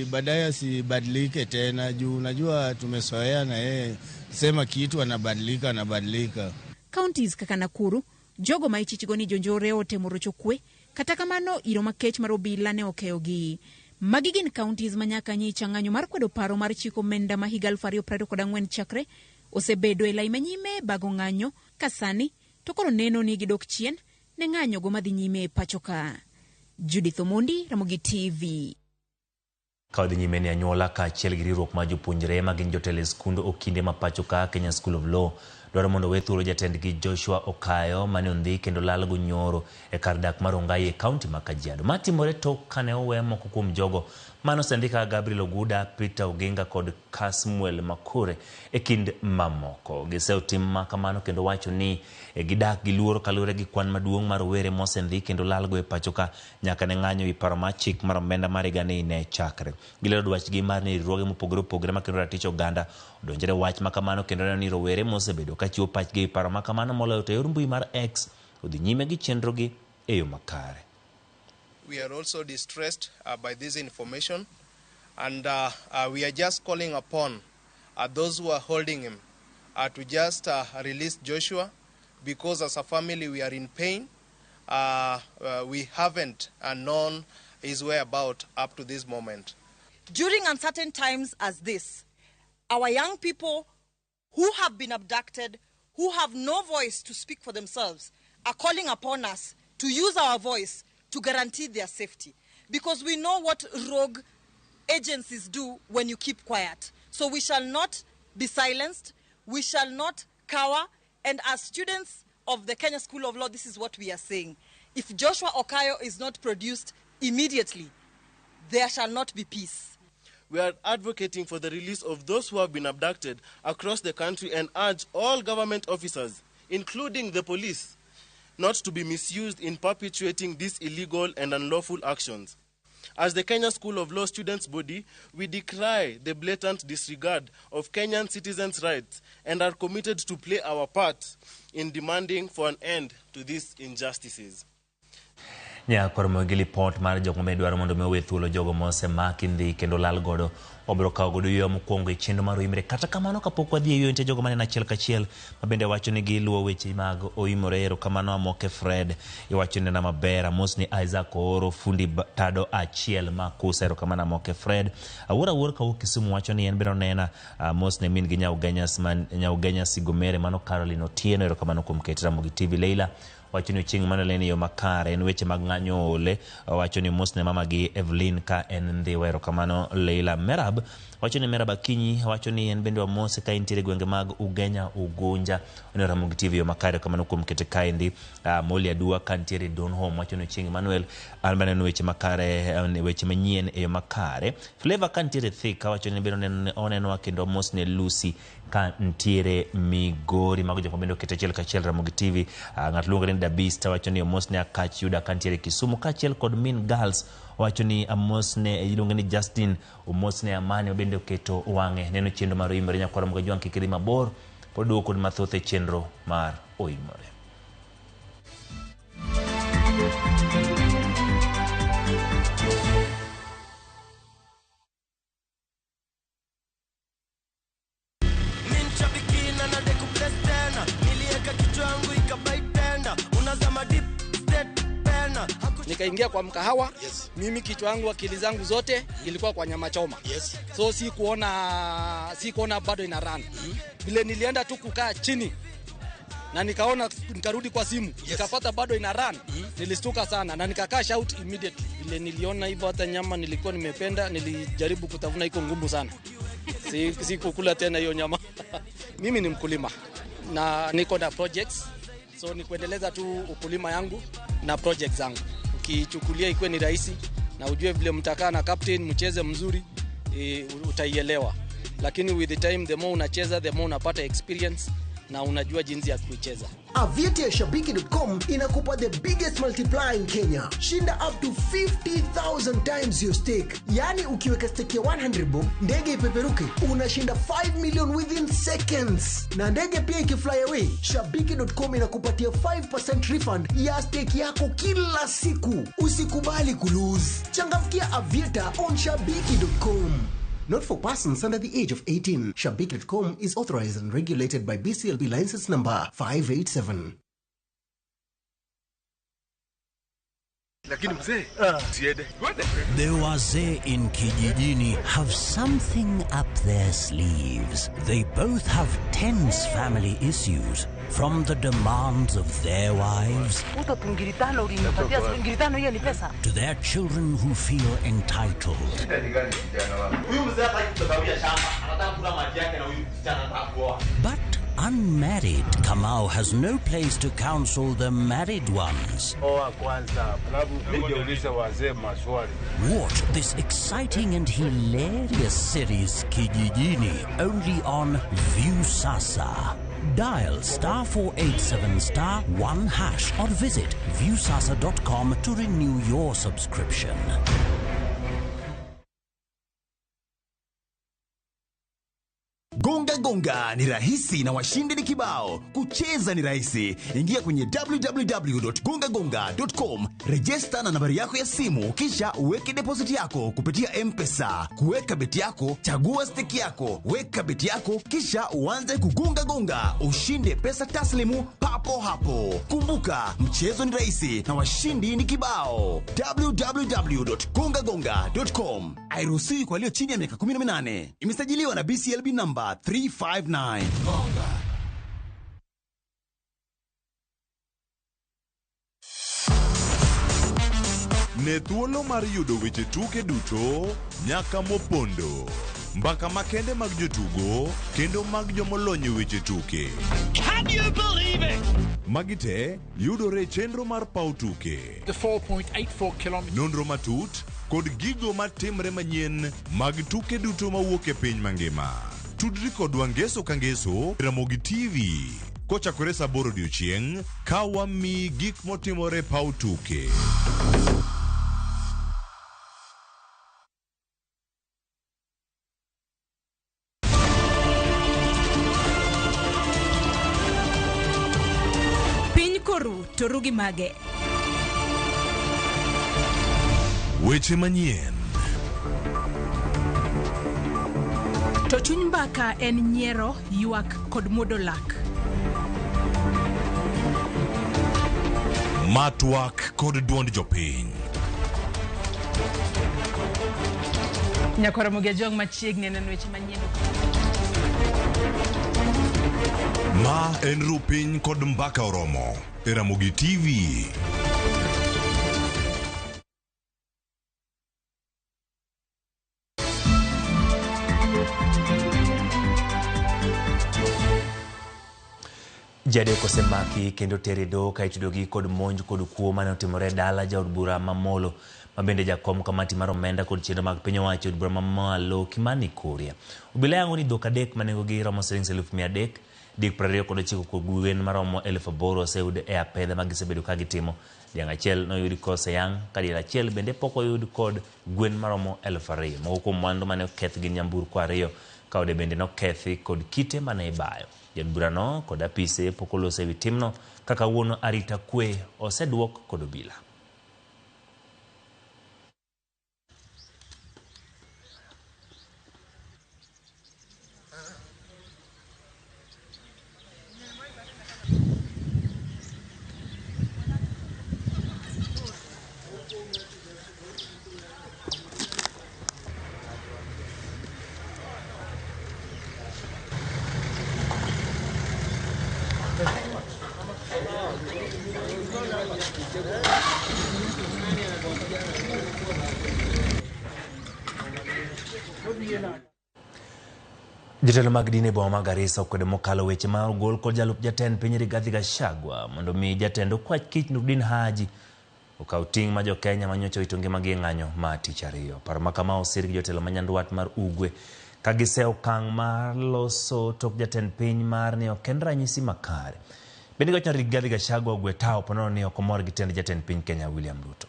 baadaye asibadilike tena juu unajua tumesoea na yeye sema kitu anabadilika. Counties kaka Nakuru, jogo ma ichichigoni jonjore otemo rocho kwe, kata kamano iro makech mar obila ne okeyogi. Magi gin counties manyaka nyicha ng'anyo mar kwedo paro mar chiko omenda ma higa 2024 chakre osebedo e lai manyime bago ng'anyo kasani to koro neno ni gidok chien ne ng'anyo go madhi nyime pacho ka. Judith Omondi, Ramogi TV. Kawadhi nyime ni anyuola ka achiel gi riwruok ma jopuonjre ma gin jotelo skund okinde ma pacho ka Kenya School of Law dwaro mondo we thuolo jatendgi Joshua Okayo mane ondhi kendo lal go nyoro e kar dak mar Rongai e kaunti ma Kajiado. Matimore tok kane owe moko kuom jogo mano sendika Gabriel Oguda, Peter Oginga kod Kasmuel Makure e kind mamoko. Giseo tim makamano kendo wacho ni gidak gi luoro kalure gi kwan maduong' mar were mosendi kendo lal go e pacho ka nyaka ne ng'anyo i paro mar chik mar omenda mar higani ne chakre. Gilero dwachgi mar ni riwruoge mopogore ma kendo ratich oganda odonjore wach makamano kendo neno ni rowere mosebedo ka chiwo pachgi i paro makamano moloyo to yor mbui mar X odhi nyime gi chenrogi e yo makare. We are also distressed by this information, and we are just calling upon those who are holding him to just release Joshua, because as a family we are in pain. We haven't known his whereabouts up to this moment. During uncertain times as this, our young people who have been abducted, who have no voice to speak for themselves, are calling upon us to use our voice to guarantee their safety. Because we know what rogue agencies do when you keep quiet. So we shall not be silenced, we shall not cower, and as students of the Kenya School of Law, this is what we are saying. If Joshua Okayo is not produced immediately, there shall not be peace. We are advocating for the release of those who have been abducted across the country and urge all government officers, including the police, not to be misused in perpetuating these illegal and unlawful actions. As the Kenya School of Law students body, we decry the blatant disregard of Kenyan citizens' rights and are committed to play our part in demanding for an end to these injustices. Nya kormo gi report mar jogo medwaro mondo mewe thuolo jogo mose makindi kendo lal godo obro kawo godo yo mokwongo e chendo mar oimre. Kata kamano kapok wadhi yo nitie jogo mane na achiel kachiel mabende wacho ni giluwo weche mag oimre. Erokamano Amoke Fred iwacho ni na maber. Amos ni Isaac Oro fundi tado achiel makusa. Erokamano Amoke Fred. Awuor ka Kisumu wacho ni en biro nena. Amos ne min gi Nyaugenya Sigomere mano Caroline Otieno. Erokamano kuom ketira Mogi TV. Leila wacho ni Ochieng' Manolene yo makare en weche mag ng'anyo ole. Wacho ni mos ne mama gi Evelyn ka en Ndhiwa. Erokamano Leila. Merab wacho ni Merab Akinyi wacho ni en bende wa mose ka intiere gwenge mag Ugenya Ugunja. Onera Mogi TV yo makare. Erokamano kuom kete kaendi. Moli Adua ka intiere Donholm wacho ni Ochieng' Manuel albane no weche makare weche manyien e yo makare. Flavor ka intiere Thika wacho ni biro oneno kendo mos ne Lucy ka ntiere Migori. Mago jok mabende okete achiel kachiel Ramogi TV. Ng'at luongo ni Dabista wacho ni Amos ne Akach Yuda ka ntiere Kisumu ka achiel kod Min Girls wacho ni Amos ne iluongo ni Justin Amos ne Amani bende oketo wang'e neno chendo mar oimre. Nyakwara Moga Jwang kikiri mabor pod kod mathoth e chenro mar oimre. Nikaingia kwa mkahawa, mimi kichwa yangu akili zangu zote ilikuwa kwa nyama choma. So si kuona bado ina run. Vile nilienda tu kukaa chini na nikarudi kwa simu, nikapata bado ina run. Nilistuka sana na nikakaa shout immediately. Vile niliona hivyo hata nyama nilikuwa nimependa, nilijaribu kutafuna iko ngumu sana. Si kukula tena hiyo nyama. Mimi ni mkulima na niko na projects. So ni kuendeleza tu ukulima yangu na projects zangu. Ukichukulia ikuwe ni rahisi na ujue vile mtakaa na captain mcheze mzuri utaielewa. Lakini with the time the more unacheza the more unapata experience na unajua jinsi ya kuicheza. Aviator ya Shabiki.com inakupa the biggest multiplier in Kenya. Shinda up to 50,000 times your stake. Yani ukiweka stake ya 100 bob, ndege ipeperuke, unashinda 5 million within seconds. Na ndege pia ikifly away, Shabiki.com inakupatia 5% refund ya stake yako kila siku. Usikubali kulose. Changamkia Aviator on Shabiki.com. Not for persons under the age of 18. Shabiki.com is authorized and regulated by BCLB license number 587. The wazee in Kijijini have something up their sleeves. They both have tense family issues, from the demands of their wives to their children who feel entitled. But unmarried Kamau has no place to counsel the married ones. Watch this exciting and hilarious series Kijijini only on Viusasa. Dial *487*1# or visit viusasa.com to renew your subscription. Gonga ni rahisi na washindi ni kibao. Kucheza ni rahisi. Ingia kwenye www.gongagonga.com, register na nambari yako ya simu, kisha uweke deposit yako kupitia M-Pesa. Kuweka beti yako, chagua stake yako, weka beti yako, kisha uanze kugonga, ushinde pesa taslimu papo hapo. Kumbuka, mchezo ni rahisi na washindi ni kibao. www.gongagonga.com. Hairuhusiwi kwa walio chini ya miaka 18. Imesajiliwa na BCLB number 359. Ne thuolo mar yudo weche tuke duto nyaka mopondo. Mbaka makende mag jotugo kendo mag jomolonyo weche tuke. Can you believe it? Magite yudore chenro mar pau tuke. The 4.84 kilometers. Nonro matut kod gigo matimre manyien mag tuke duto mawuok e piny mangima. Tudri kod Wangeso Kangeso, Ramogi TV. kochakore saa 8 odiechieng' ka wamiyi gik motimore paw tuke. Piny koru to rugi mage. Weche manyien. To chuny mbaka en nyiero, ywak kod muodo lak. Matwak kod duond jopiny. Nyakoro Mugia Jong machiegni neno weche manyien. Ma en Rupiny kod mbaka oromo. E Ramogi TV. Jadek osemaki kendo tere do ka itudogi kod monj kod kuo mane otimore dala jaod bura mamolo mabende jakom kamati mar omenda kod chenro mag piny owacho od bura mamalo Kimani Kuria. Obila yango ni dhok adek manengogi romo Sh300,000 dik 29 kod gwen maromo 8,000 oseyud e apedha magisebedo ka gitimo. Diang' achiel noyudi koseyang ka diel achiel bende pok oyud kod gwen maromo 2,000. Moko kuom mwandu mane oketh gi nyamburko 2 ka ode bende nokethi kod kite mane ibayo. Jod burano kod apise pok olose ewi timno kaka wuono arita kwe oseduok kod obila. Jotelo mag dini e boma ma Garissa okwedo mokalo weche ma ogol kod jalup jatend piny Rigathi Gachagua mondo mi jatend okwach kich Nurdin Haji okaw ting' ma Jo-Kenya manyocha owito ngimagi e ng'anyo ma tich ariyo. Paro ma kama osir gi jotelo ma nyandwat mar Ugwe ka giseo okang' mar loso tok jatend piny mar ni ok en ranyisi makare. Bende gochna Rigathi Gachagua ogwe tao ponono ni ok omor gi tend jatend piny Kenya William Ruto.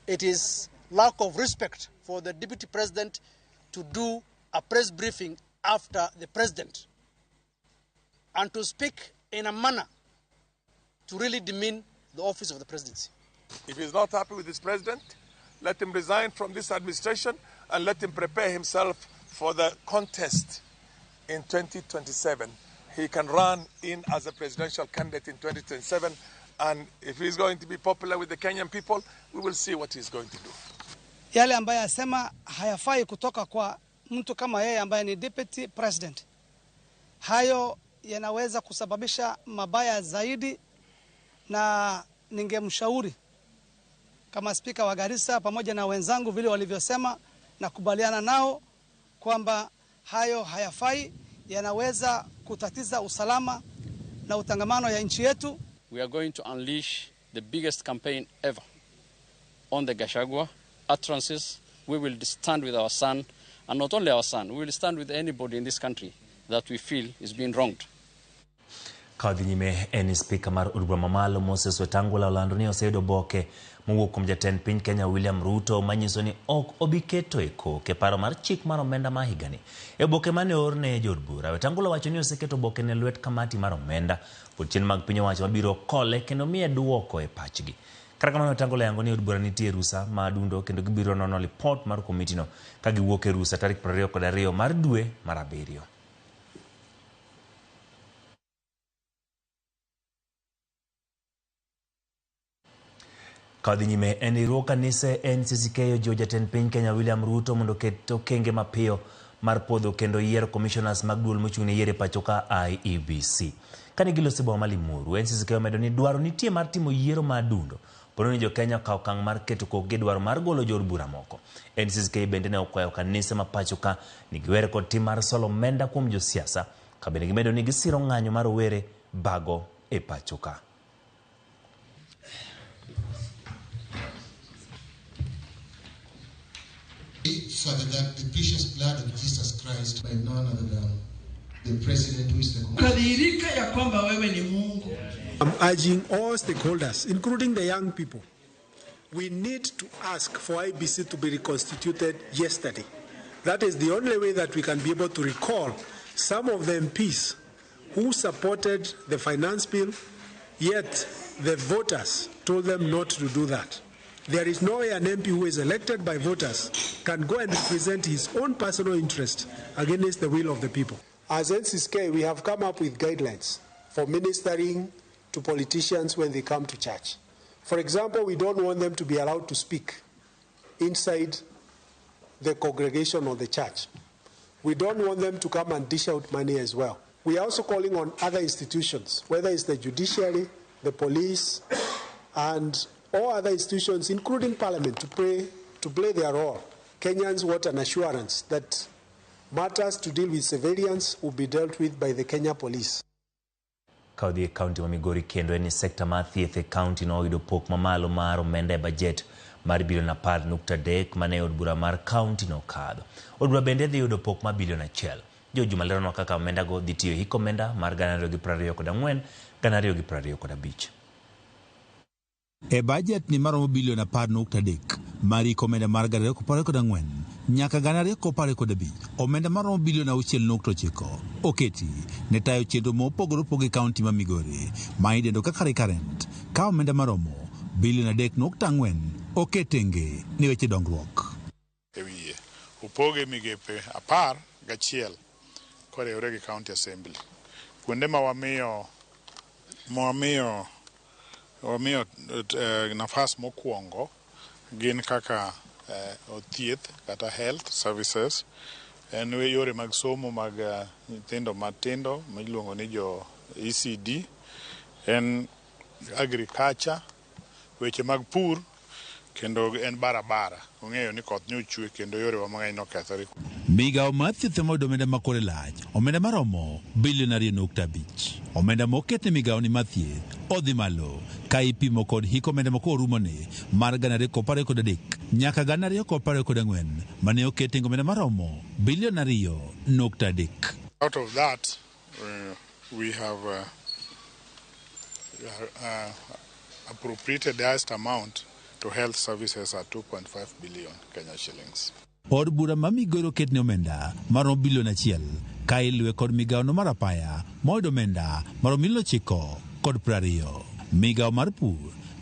It is lack of respect for the deputy president to do a press briefing after the president and to speak in a manner to really demean the office of the presidency. If he's not happy with his president, let him resign from this administration and let him prepare himself for the contest in 2027. He can run in as a presidential candidate in 2027, and if he's going to be popular with the Kenyan people, we will see what he's going to do. Yale ambaye asema hayafai kutoka kwa mtu kama yeye ambaye ni deputy president. Hayo yanaweza kusababisha mabaya zaidi, na ningemshauri kama spika wa Garissa pamoja na wenzangu vile walivyosema na kubaliana nao kwamba hayo hayafai, yanaweza kutatiza usalama na utangamano ya nchi yetu. We are going to unleash the biggest campaign ever on the Gachagua utterances. We will stand with our son, and not only our son, we will stand with anybody in this country that we feel is being wronged. Kadhi nyime en spika mar od bura mamalo Moses Wetangula olando ni oseyudo oboke mowuok kuom jatend piny Kenya William Ruto manyiso ni ok obiketo e koke paro mar chik mar omenda ma higani. E oboke mane orne jod bura, Wetangula wacho ni oseketo oboke ne lwet kamati mar omenda kod chenro mag piny owacho mabiro kole kendo miye duoko e pachgi. Kata kamano Wetangula yango ni od bura nitie rusa madundo kendo gibiro nono lipot mar komitino ka giwuok e rusa tarik 22 mar dwe mar 7. Kadhi nyime en riwruog kanise NCCK ojiwo jatend piny Kenya William Ruto mondo ket okenge mapiyo mar podho kendo yiero commissioners mag duol mochung' ne yiero pacho ka IEBC. Kane giloso boma ma Limuru, NCCK omedo ni dwaro nitie mar timo yiero madundo pono ni Jo-Kenya okaw okang' mar keto kokgi dwaro mar golo jod bura moko. NCCK bende ne okwayo kanise ma pacho ka ni giwere kod tim mar solo omenda kuom josiasa ka bende gimedo ni gisiro ng'anyo mar owere bago e pacho ka. Father, that the precious blood of Jesus Christ by none other than Kadhirika ya kwamba wewe ni Mungu. I'm urging all stakeholders, including the young people, we need to ask for IBC to be reconstituted yesterday. That is the only way that we can be able to recall some of the MPs who supported the finance bill, yet the voters told them not to do that. There is no way an MP who is elected by voters can go and represent his own personal interest against the will of the people. As NCSK, we have come up with guidelines for ministering to politicians when they come to church. For example, we don't want them to be allowed to speak inside the congregation of the church. We don't want them to come and dish out money as well. We are also calling on other institutions, whether it's the judiciary, the police, and all other institutions, including Parliament, to play their role. Kenyans want an assurance that matters to deal with civilians will be dealt with by the Kenya Police. Kaudhi County ma Migori kendo en sekta ma thieth e county no oyudo pok mamalo mar omenda e budget mar bilion 10.3 mane od bura mar county no kadho. Od bura bende dhi yudo pok ma bilion 1. Jo juma lero no kaka omenda go dhi tiyo hiko omenda mar 224, 225. E budget ni maromo bilion 10.3 mari komenda mar 224 nyaka 225 omenda maromo bilion 6.9 oketi ne tayo chenro mopogore opoge kaunti ma Migori ma idendo kaka recurrent ka omenda maromo bilion 3.4 oketenge ni weche dongruok. Ewiye upoge migepe 11 korewre gi county assembly kuonde ma wamiyo nafas mokwongo gin kaka thieth kata health services, en yore mag somo mag nyithindo matindo miluongo ni jo ECD, en agriculture, weche mag pur, kendo en barabara. Ong'eyo ni koth nyochwe kendo yore wa mang'eny nokethore. Migawo mar thieth moyudo omenda makore lach omenda maromo bilion 2.5. Omenda mokete migawo ni mathieth odhi malo ka ipimo kod hiko omenda moko orumone mar 223 nyaka 224 mane okete omenda maromo bilion 2.3. Out of that, we have appropriated the highest amount to health services at 2.5 billion Kenya shillings. Od bura ma Migori oketne omenda maromo bilion 1 ka iluwe kod migawo no mar apaya moyudo omenda maromo milion 9.20. Migawo mar pur,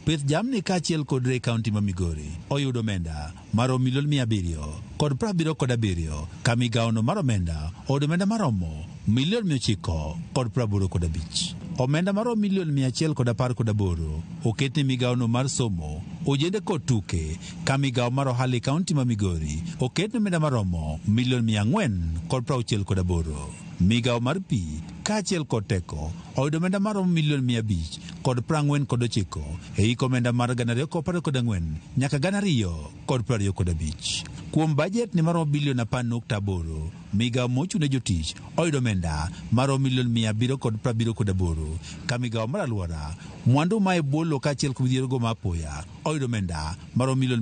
pith jamni kaachiel kod re kaunti ma Migori oyudo omenda maromo milion 777 ka migawo no mar omenda oyudo omenda maromo milion 985. Omenda maromo milion 118 oketne migawo no mar somo, ojende kod tuke ka migawo mar ohala e kaunti ma Migori oketne omenda maromo milion 468. Migawo mar pi kaachiel kod teko oyudo omenda maromo milion 549 e hiko omenda mar 224 nyaka 225. Kuom budget ni maromo bilion 10.8, migawo mochune jotich oyudo omenda maromo milion 778 ka migawo mar alwora, mwandu ma e bwo lowo kaachiel kod midhierogo ma apoya oyudo omenda maromo milion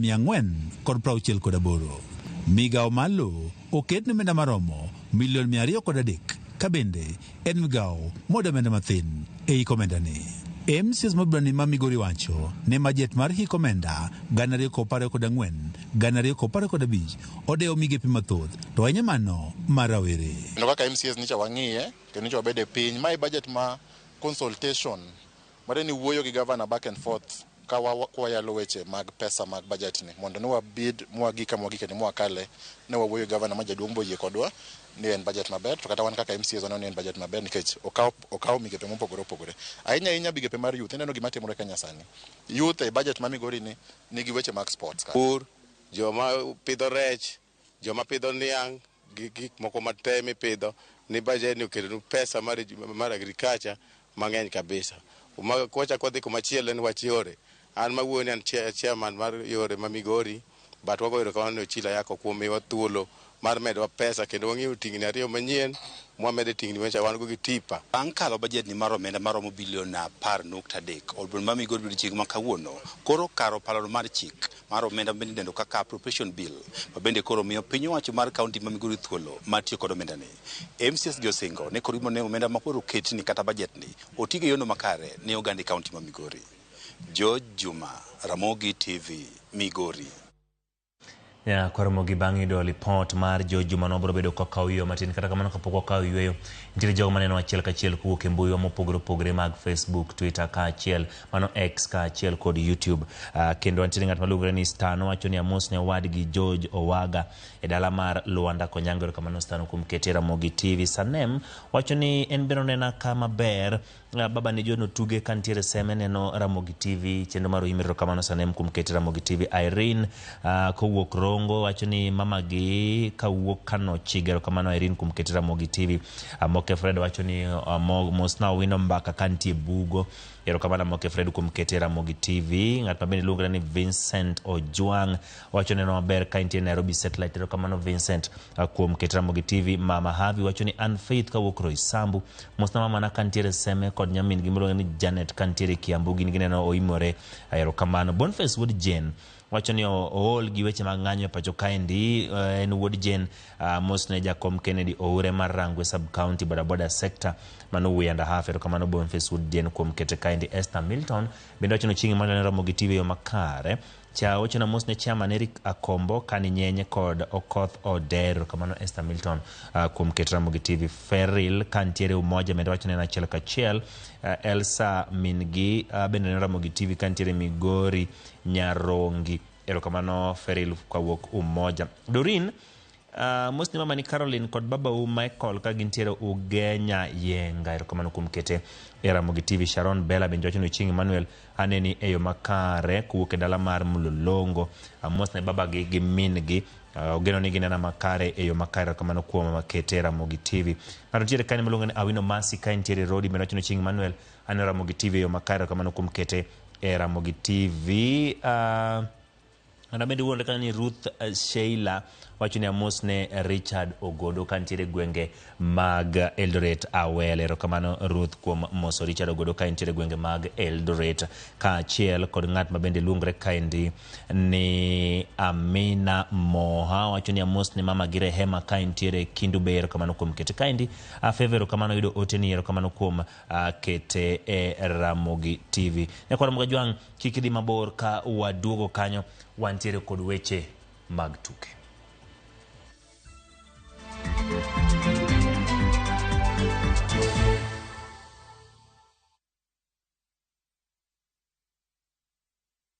468. Migawo mar lowo oketne omenda maromo milion 203 ka bende en migawo moyudo omenda mathin e hiko omenda ni. MCS mabrani ma Migori wacho ne budget mar hiko omenda 224 225 odewo migepe mathoth to ahinya mano mar rawere. No kaka MCS nicha wang'iye kendo nicha wabede piny mai budget ma consultation mare ni wuoyo gi governor back and forth ka wayalo weche mag pesa mag budget ni mondo ne wabid mwagika ne mwakale ne wawuoyo governor ma jaduong' boyie kodwa ni en budget maber, to kata wan kaka MCS ono ni en budget maber nikech okaw migepe mopogore opogore. Ahinya migepe mar youth, neno gima timore Kenya sani. Youth e budget ma Migori ni nigi weche mag sports. Pur, joma pidho rech, joma pidho niang', gik moko mate mipidho, ni budget ni oketo pesa mar agriculture mang'eny kabisa. Kwacha kodhi kumachielo en wach yore. An mawuoyo ni an chairman mar yore ma Migori, but wagoyero kawano chila yako kuom miwa thuolo mar medowa pesa kendo wang'iewo tingni ariyo manyien mwamede tingni wecha wan go gi tipa. Bang' kalo bajet ni mar omenda maromo bilion 10.3 od bura ma Migori biro chieng' ma kawuono koro karo paro mar chik mar omenda bende dendo kaka appropriation bill ma bende koro miyo piny owacho mar kaunti ma Migori thuolo mar tiyo kod omenda ni. MCS Josingo ne korimo ne omenda ma koro ketni kata bajet ni otige yono makare ne oganda kaunti ma Migori. George Juma, Ramogi TV, Migori. Ya Ramogi bangi do report mar George Juma no bro bedo ka wiyo matin kata kamano kapoko ka wiyo nitire jogo maneno achiel kachiel kuwuok e mbui wa mopogore mag Facebook, Twitter ka achiel, mano X ka achiel kod YouTube. Kendo nitire ng'at maluongore ni Stano wacho ni amos ne wadgi George Owaga e dala mar Luanda Konyango kamano Stano kuom kete Ramogi TV. Sanem wacho ni en biro nena kama ber baba ni jono tuge kantiere seme neno Ramogi TV chendo maro imiro kamano Sanem kuom kete Ramogi TV. Irene kowuok Rongo wacho ni mama gi kawuok Kano Chigero kamano Irene kuom kete Ramogi TV. Moke Fred wacho ni mosna wino mbaka kantie bugo yero kamana Moke Fred kuom kete Ramogi TV. Ng'at mabende luongre ni Vincent Ojuang wacho neno maber kantie Nairobi Satellite yero kamano Vincent kuom kete Ramogi TV. Mama Havi wacho ni Unfaith kawuok Roysambu mosna mama na kantiere seme kod nyamin gimluongre ni Janet kantiere Kiambu gin gineno oimore yero kamano. Boniface Wood Jane wacho ni ool gi weche mag ng'anyo e pacho kaendi en Wood Jane mosne Jakom Kennedy Oure mar Rangwe sub county boda sector mano we and a half kamano Boniface Wood Jane kuom kete kaendi. Esther Milton bende wacho ni chingi maneno Ramogi TV yo makare cha wacho na mosne chairman Eric Akombo kani nyenye kod Okoth Oder kamano Esther Milton kuom kete Ramogi TV. Ferril kantiere Umoja bende wacho ni na achiel kachiel. Elsa Mingi bende Ramogi TV kantiere Migori Nyarongi erokamano Ferril kawuok Umoja. Doreen mosni mama ni Caroline kod baba Michael ka gintiere Ugenya Yenga erokamano kuom kete Ramogi TV. Sharon Bella bende wacho ni Chingi Emmanuel aneni eyo makare kuwuok e dala mar Mulolongo mosni baba gi min gi ogeno ni ginena makare eyo makare kamano kuom makete Ramogi TV. Ng'ato ntiere kani malongo ni Awino Masi ka ntiere Rodi bende wacho ni Chingi Emmanuel ane Ramogi TV eyo makare kamano kuom kete Ramogi TV. Ana bende wuonde kani Ruth Sheila wacho ni amos ne Richard Ogodo kantiere gwenge mag Eldoret Awele erokamano Ruth kuom moso Richard Ogodo kantiere gwenge mag Eldoret ka achiel kod ng'at mabende luongre kaendi ni Amina Moha wacho ni amos ne mama gi Rehema kantiere Kindu Bay erokamano kuom kete kaendi. Favor erokamano yudo oteni erokamano kuom kete Ramogi TV. Nyakwa Ramogi Juang kikidi mabor ka waduogo kanyo wantiere kod weche mag tuke.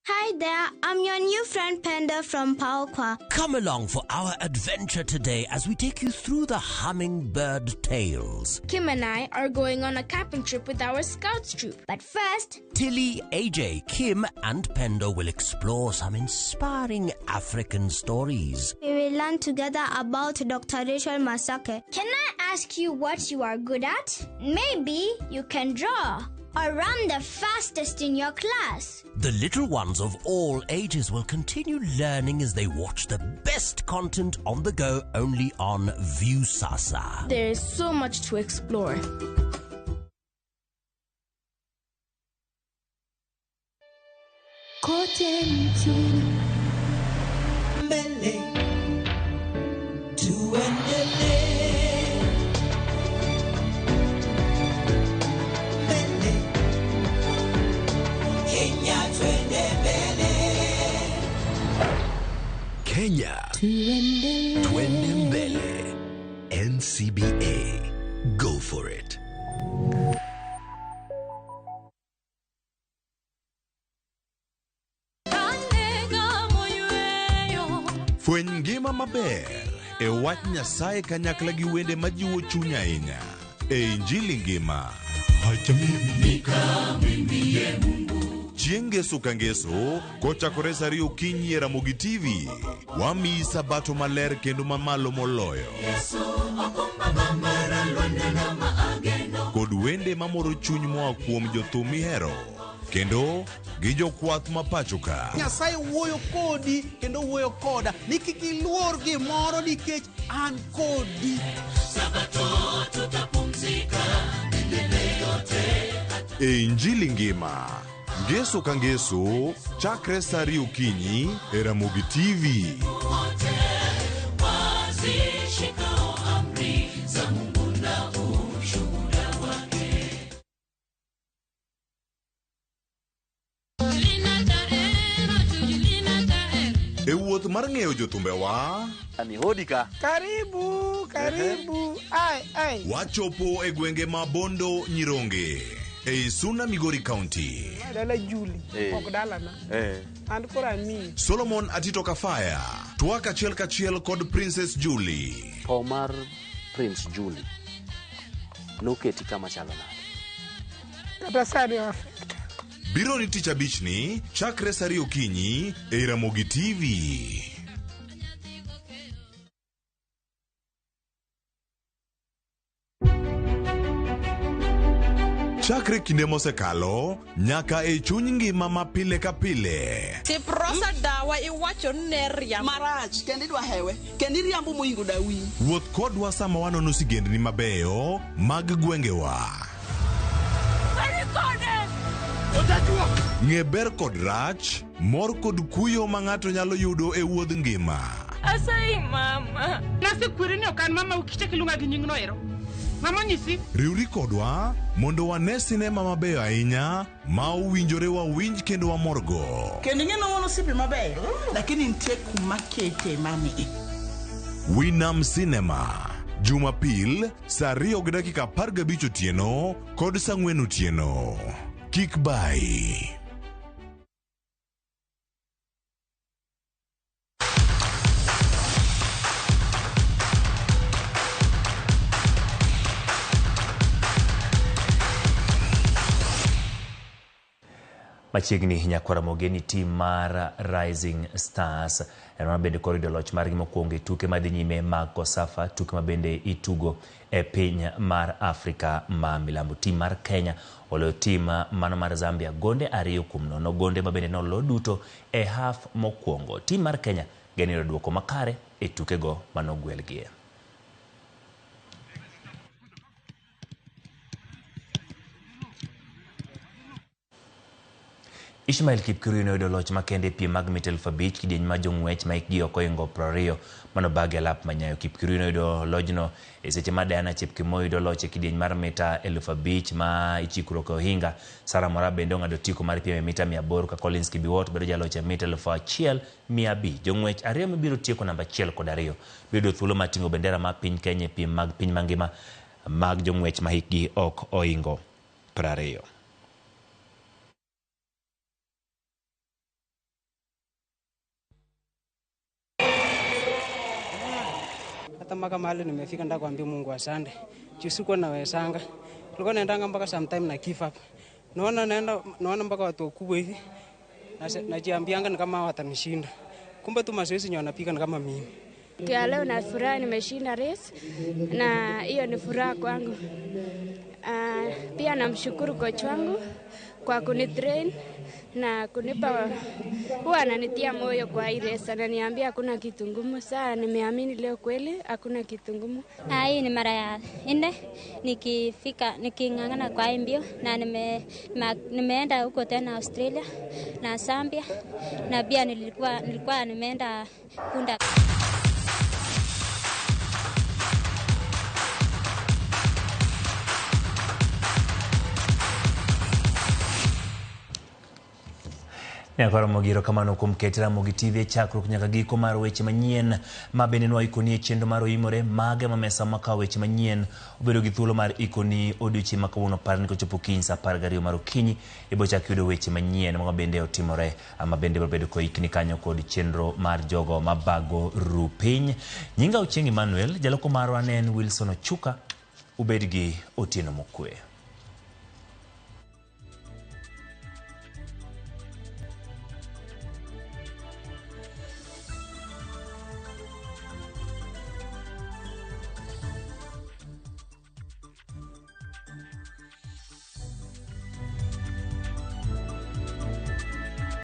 Hi there, I'm your new friend Panda from Paokwa. Come along for our adventure today as we take you through the Hummingbird Tales. Kim and I are going on a camping trip with our Scouts troop. But first, Tilly, AJ, Kim and Pendo will explore some inspiring African stories. we will learn together about Dr. Rachel Masake. Can I ask you what you are good at? Maybe you can draw or run the fastest in your class. The little ones of all ages will continue learning as they watch the best content on the go only on Viusasa. There is so much to explore. Kote mtu mbele tuendelee mbele Kenya twende mbele Kenya twende mbele NCBA go for it. Fweny ngima maber e wach Nyasaye kanyakla gi wende majiwo chuny ahinya e Injili ngima. Chieng' Ngeso ka Ngeso kochakore saa 2 okinyi e Ramogi TV wamiyi sabato maler kendo mamalo moloyo kod wende mamoro chuny moa kuom jothum mihero kendo gi jokwath ma pachoka. Nyasaye wuoyo kodi kendo wuoyo koda ni kik iluor gimoro nikech an kodi. Sabato tutapumzika milele yote. E Injili ngima, Ngeso ka ngeso, chakre saa 2 okinyi e Ramogi TV. Wazishikao amri za Mungu na ushuhuda wake. E wuoth mar ng'eyo jothumbewa, Anihodika. Karibu. Ai. wachopo e gwenge ma Bondo Nyironge e Suna Migori County. Dala Julie, ok dala na. And kora mi. Solomon Atito Kafaya, twak achiel kachiel kod Princess Julie. Tho mar Prince Julie noketi kama chalo nade. Kata sani Biro ni tich abich ni chakre saa 2 okinyi e Ramogi TV. Chakre kinde mosekalo nyaka e chuny ngima ma pile ka pile. Tiprosa dawa iwacho ne riambo marach kendi dwa hewe kendi riambo moingo dawi. Wuoth kodwa sama wanono sigendni mabeyo mag gwengewa. Ng'e ber kod rach, mor kod kuyo ma ng'ato nyalo yudo e wuodh ngima. Asai mama. Nasikwiri ni okan mama ukiche kilunga gi nying noero. Mama nyisi. Riuri kodwa mondo wane sinema mabeyo ahinya ma owinjore wawinj kendo wamorgo. Kendi ng'eno wono sipi mabeyo lakini nitie kuma kete mani. Winam Cinema, Jumapil saa 2:15 otieno kod saa 4 otieno. Kik bai. Machiegni nyakwara mogeni tim mar Rising Stars ena bende korido loch margi mokwongo e tuke madhi nyime mag Kosafa, tuke mabende itugo e piny mar Afrika ma milambo. Tim mar Kenya oloyo tim mano mar Zambia gonde 2-0, gonde mabende nolo duto e half mokwongo. Tim mar Kenya geniro duoko makare e tukego manogwelgie. Ishmael Kipkirui noyudo loch makende piem mag mita 5,000 kidieny ma jong'wech ma hikgi ok ohingo 20 manobagi alap manyayo. Kipkirui noyudo lojno e seche ma Diana Chepkemoi yudo loch e kidieny mar mita 5,000 ma ichikruok e ohinga. Sarah Mora bende ong'ado tiko mar piem e mita 800 ka Collins Kibiwot bedo jaloch e mita 1,500. Jong'wech ariyo mabiro tieko namba 1 kod 2 biro thuolo mar ting'o bendera mar piny Kenya e piem mag piny mangima mag jong'wech ma hikgi ok ohingo 20. Hata mpaka mahali nimefika nda kuambia Mungu asante. Sikuwa nawezanga. Nilikuwa naendanga mpaka sometime na give up. Naona mpaka watu wakubwa hivi. Najiambianga ni kama watanishinda. Kumbe tu mazoezi ndio wanapiga ni kama mimi. Kwa leo na furaha nimeshinda race na hiyo ni furaha kwangu. Pia namshukuru coach wangu kwa kunitrain na kunipa, huwa ananitia moyo kwa hii race, ananiambia hakuna kitu ngumu. Sasa nimeamini leo kweli hakuna kitu ngumu. Hii ni mara ya 4 niking'ang'ana kwa mbio na nimeenda huko tena Australia na Zambia na pia nilikuwa nimeenda Kunda. Nyakoro mogiro kamano kuom keto Ramogi TV e chakruok nyaka giko mar weche manyien ma bende nwa ikoni e chendo mar oimore mage ma mesa maka weche manyien obedo gi thuolo mar ikoni odiochieng' ma kawuono par ni kochopo kiny saa 12 mar okinyi ibo chak yudo weche manyien ma bende otimore ama bende bedo ko ikni kanyo kod chenro mar jogo mabago ru piny. Nyinga Ochieng' Emmanuel, jaloko marwa ne en Wilson Ochuka. Ubed gi otieno mokwe.